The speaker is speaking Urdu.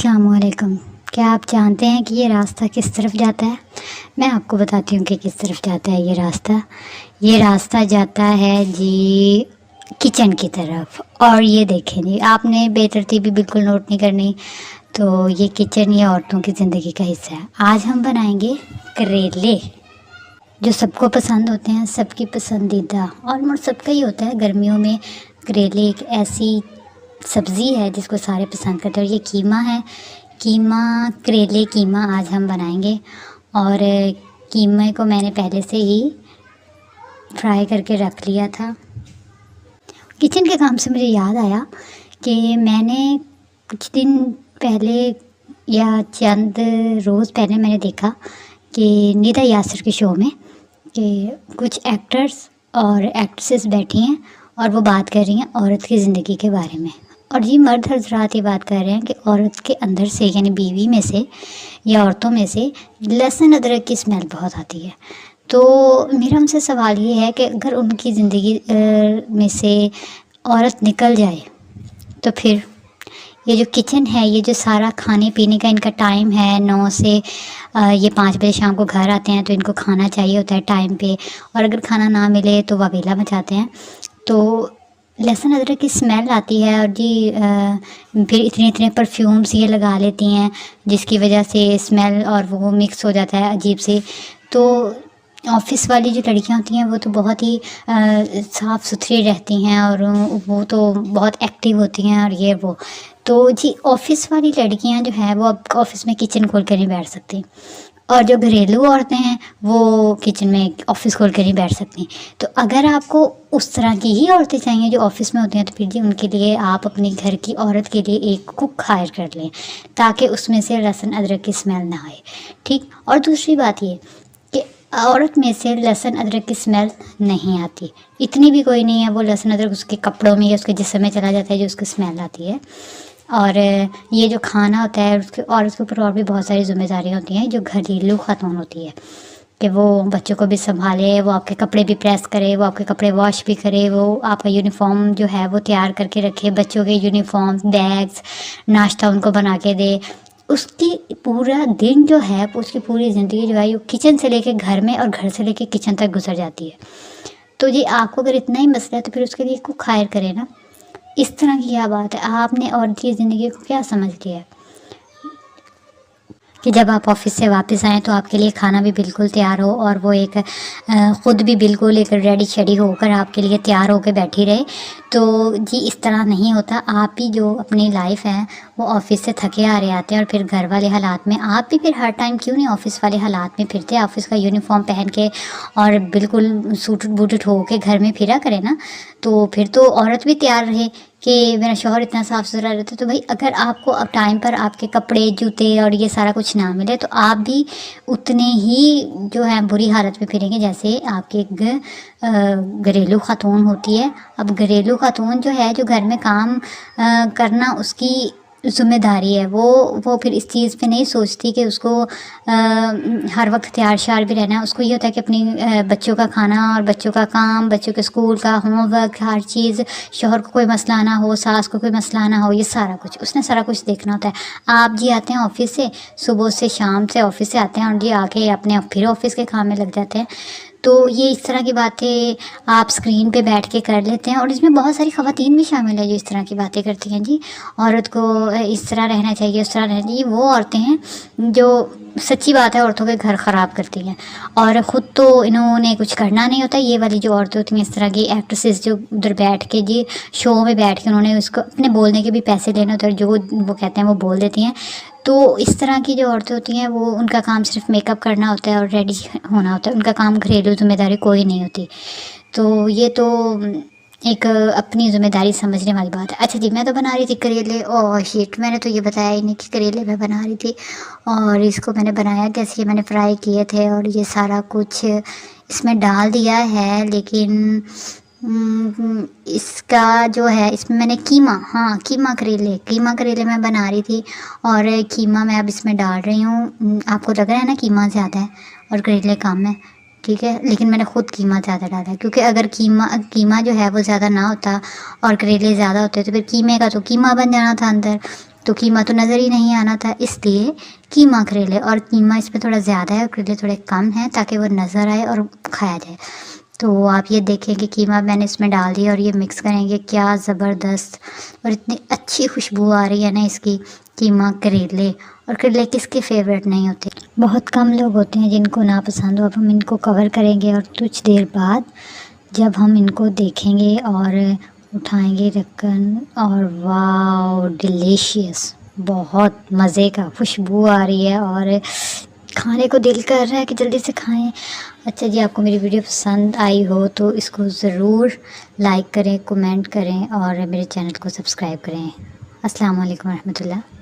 السلام علیکم۔ کیا آپ جانتے ہیں کہ یہ راستہ کس طرف جاتا ہے؟ میں آپ کو بتاتی ہوں کہ کس طرف جاتا ہے یہ راستہ جاتا ہے جی کچن کی طرف۔ اور یہ دیکھیں جی، آپ نے بے ترتیبی بالکل نوٹ نہیں کرنی۔ تو یہ کچن یہ عورتوں کی زندگی کا حصہ ہے۔ آج ہم بنائیں گے کریلے، جو سب کو پسند ہوتے ہیں، سب کی پسندیدہ، اور سب کا ہی ہوتا ہے گرمیوں میں۔ کریلے ایک ایسی سبزی ہے جس کو سارے پسند کرتے ہیں۔ اور یہ قیمہ ہے، کریلے قیمہ آج ہم بنائیں گے۔ اور قیمے کو میں نے پہلے سے ہی فرائی کر کے رکھ لیا تھا۔ کچن کے کام سے مجھے یاد آیا کہ میں نے کچھ دن پہلے یا چند روز پہلے میں نے دیکھا کہ ندا یاسر کے شو میں کہ کچھ ایکٹرز اور ایکٹریسز بیٹھی ہیں اور وہ بات کر رہی ہیں عورت کی زندگی کے بارے میں۔ اور یہ مرد حضرات یہ بات کر رہے ہیں کہ عورت کے اندر سے، یعنی بیوی میں سے یا عورتوں میں سے لہسن ادرک کی اسمیل بہت آتی ہے۔ تو میرا ان سے سوال یہ ہے کہ اگر ان کی زندگی میں سے عورت نکل جائے تو پھر یہ جو کچن ہے، یہ جو سارا کھانے پینے کا ان کا ٹائم ہے، 9 سے یہ 5 بجے شام کو گھر آتے ہیں تو ان کو کھانا چاہیے ہوتا ہے ٹائم پہ، اور اگر کھانا نہ ملے تو واویلا مچاتے ہیں۔ تو لہسن ادرک کی اسمیل آتی ہے، اور جی پھر اتنے پرفیومس یہ لگا لیتی ہیں جس کی وجہ سے اسمیل اور وہ مکس ہو جاتا ہے عجیب سے۔ تو آفس والی جو لڑکیاں ہوتی ہیں وہ تو بہت ہی صاف ستھری رہتی ہیں، اور وہ تو بہت ایکٹیو ہوتی ہیں، اور یہ وہ تو جی آفس والی لڑکیاں جو ہیں وہ اب آفس میں کچن کھول کر نہیں بیٹھ سکتی، اور جو گھریلو عورتیں ہیں وہ کچن میں آفس کھول کر نہیں بیٹھ سکتی۔ تو اگر آپ کو اس طرح کی ہی عورتیں چاہیے جو آفس میں ہوتی ہیں، تو پھر جی ان کے لیے آپ اپنے گھر کی عورت کے لیے ایک کک ہائر کر لیں تاکہ اس میں سے لہسن ادرک کی اسمیل نہ آئے، ٹھیک۔ اور دوسری بات یہ کہ عورت میں سے لہسن ادرک کی اسمیل نہیں آتی، اتنی بھی کوئی نہیں ہے، وہ لہسن ادرک اس کے کپڑوں میں یا اس کے جسم میں چلا جاتا ہے جو اس کی اسمیل آتی ہے۔ اور یہ جو کھانا ہوتا ہے اس کے اوپر اور بھی بہت ساری ذمہ داریاں ہوتی ہیں جو گھریلو خاتون ہوتی ہے، کہ وہ بچوں کو بھی سنبھالے، وہ آپ کے کپڑے بھی پریس کرے، وہ آپ کے کپڑے واش بھی کرے، وہ آپ کا یونیفارم جو ہے وہ تیار کر کے رکھے، بچوں کے یونیفارم، بیگز، ناشتہ ان کو بنا کے دے۔ اس کی پورا دن جو ہے، اس کی پوری زندگی جو ہے وہ کچن سے لے کے گھر میں اور گھر سے لے کے کچن تک گزر جاتی ہے۔ تو جی آپ کو اگر اتنا ہی مسئلہ ہے تو پھر اس کے لیے کک ہائر کرے نا۔ اس طرح کی کیا بات ہے؟ آپ نے عورت کی زندگی کو کیا سمجھ لیا ہے کہ جب آپ آفس سے واپس آئیں تو آپ کے لیے کھانا بھی بالکل تیار ہو، اور وہ ایک خود بھی بالکل ایک ریڈی شیڈی ہو کر آپ کے لیے تیار ہو کے بیٹھی رہے؟ تو جی اس طرح نہیں ہوتا۔ آپ بھی جو اپنی لائف ہے وہ آفس سے تھکے آ رہے آتے ہیں، اور پھر گھر والے حالات میں آپ بھی پھر ہر ٹائم کیوں نہیں آفس والے حالات میں پھرتے، آفس کا یونیفارم پہن کے اور بالکل سوٹڈ بوٹڈ ہو کے گھر میں پھرا کرے نا۔ تو پھر تو عورت بھی تیار رہے کہ میرا شوہر اتنا صاف ستھرا رہتا ہے، تو بھائی اگر آپ کو اب ٹائم پر آپ کے کپڑے، جوتے اور یہ سارا کچھ نہ ملے تو آپ بھی اتنے ہی جو ہے بری حالت میں پھریں گے جیسے آپ کے گھریلو خاتون ہوتی ہے۔ اب گھریلو خاتون جو ہے، جو گھر میں کام کرنا اس کی ذمہ داری ہے، وہ پھر اس چیز پہ نہیں سوچتی کہ اس کو ہر وقت تیار شیار بھی رہنا ہے۔ اس کو یہ ہوتا ہے کہ اپنی بچوں کا کھانا اور بچوں کا کام، بچوں کے اسکول کا ہوم ورک، ہر چیز، شوہر کو کوئی مسئلہ نہ ہو، ساس کو کوئی مسئلہ نہ ہو، یہ سارا کچھ اس نے سارا کچھ دیکھنا ہوتا ہے۔ آپ جی آتے ہیں آفس سے، صبح سے شام سے آفس سے آتے ہیں، اور جی آ کے اپنے پھر آفس کے کام میں لگ جاتے ہیں۔ تو یہ اس طرح کی باتیں آپ اسکرین پہ بیٹھ کے کر لیتے ہیں، اور اس میں بہت ساری خواتین بھی شامل ہیں جو اس طرح کی باتیں کرتی ہیں۔ جی عورت کو اس طرح رہنا چاہیے، اس طرح رہنا چاہیے۔ وہ عورتیں ہیں جو سچی بات ہے عورتوں کے گھر خراب کرتی ہیں، اور خود تو انہوں نے کچھ کرنا نہیں ہوتا۔ یہ والی جو عورتیں ہوتی ہیں اس طرح کی ایکٹریسز جو ادھر بیٹھ کے جی شو میں بیٹھ کے انہوں نے اس کو اپنے بولنے کے بھی پیسے لینے ہوتے ہیں، جو وہ کہتے ہیں وہ بول دیتی ہیں۔ تو اس طرح کی جو عورتیں ہوتی ہیں وہ ان کا کام صرف میک اپ کرنا ہوتا ہے اور ریڈی ہونا ہوتا ہے، ان کا کام گھریلو ذمہ داری کوئی نہیں ہوتی۔ تو یہ تو ایک اپنی ذمہ داری سمجھنے والی بات ہے۔ اچھا جی، میں تو بنا رہی تھی کریلے، اور شیٹ میں نے تو یہ بتایا ہی نہیں کہ کریلے میں بنا رہی تھی، اور اس کو میں نے بنایا کیسے، یہ میں نے فرائی کیے تھے اور یہ سارا کچھ اس میں ڈال دیا ہے۔ لیکن اس کا جو ہے، اس میں نے قیمہ کریلے میں بنا رہی تھی، اور قیمہ میں اب اس میں ڈال رہی ہوں۔ آپ کو لگ رہا ہے نا قیمہ زیادہ ہے اور کریلے کم ہے، ٹھیک ہے، لیکن میں نے خود قیمہ زیادہ ڈالا ہے، کیونکہ اگر قیمہ جو ہے وہ زیادہ نہ ہوتا اور کریلے زیادہ ہوتے تو پھر قیمے کا تو قیمہ بن جانا تھا اندر، تو قیمہ تو نظر ہی نہیں آنا تھا، اس لیے قیمہ کریلے، اور قیمہ اس میں تھوڑا زیادہ ہے اور کریلے تھوڑے کم ہیں تاکہ وہ نظر آئے اور کھایا جائے۔ تو آپ یہ دیکھیں کہ قیمہ میں نے اس میں ڈال دیا اور یہ مکس کریں گے، کیا زبردست اور اتنی اچھی خوشبو آ رہی ہے نا اس کی۔ قیمہ کریلے، اور کریلے کس کے فیوریٹ نہیں ہوتے، بہت کم لوگ ہوتے ہیں جن کو ناپسند ہو۔ اب ہم ان کو کور کریں گے اور کچھ دیر بعد جب ہم ان کو دیکھیں گے اور اٹھائیں گے ڈھکن، اور واو ڈیلیشیس، بہت مزے کا خوشبو آ رہی ہے اور کھانے کو دل کر رہا ہے کہ جلدی سے کھائیں۔ اچھا جی، آپ کو میری ویڈیو پسند آئی ہو تو اس کو ضرور لائک کریں، کمنٹ کریں اور میرے چینل کو سبسکرائب کریں۔ السلام علیکم ورحمۃ اللہ۔